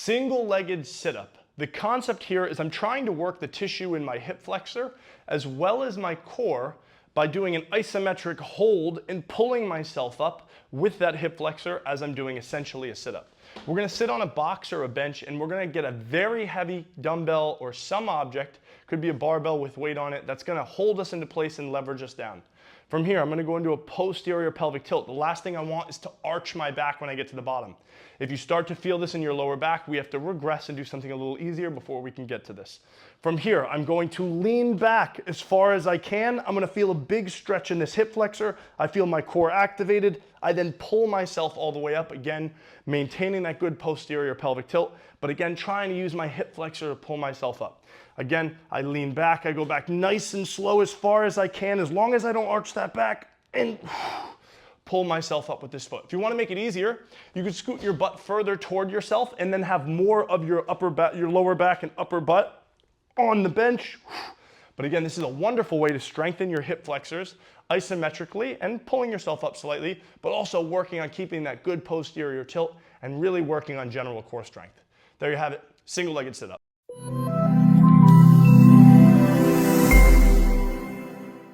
Single-legged sit-up. The concept here is I'm trying to work the tissue in my hip flexor as well as my core by doing an isometric hold and pulling myself up with that hip flexor as I'm doing essentially a sit-up. We're gonna sit on a box or a bench and we're gonna get a very heavy dumbbell or some object, could be a barbell with weight on it, that's gonna hold us into place and leverage us down. From here, I'm gonna go into a posterior pelvic tilt. The last thing I want is to arch my back when I get to the bottom. If you start to feel this in your lower back, we have to regress and do something a little easier before we can get to this. From here, I'm going to lean back as far as I can. I'm gonna feel a big stretch in this hip flexor. I feel my core activated. I then pull myself all the way up, again, maintaining that good posterior pelvic tilt, but again, trying to use my hip flexor to pull myself up. Again, I lean back, I go back nice and slow as far as I can, as long as I don't arch that back, and pull myself up with this foot. If you want to make it easier, you could scoot your butt further toward yourself and then have more of your your lower back and upper butt on the bench. But again, this is a wonderful way to strengthen your hip flexors isometrically and pulling yourself up slightly, but also working on keeping that good posterior tilt and really working on general core strength. There you have it, single-legged sit-up.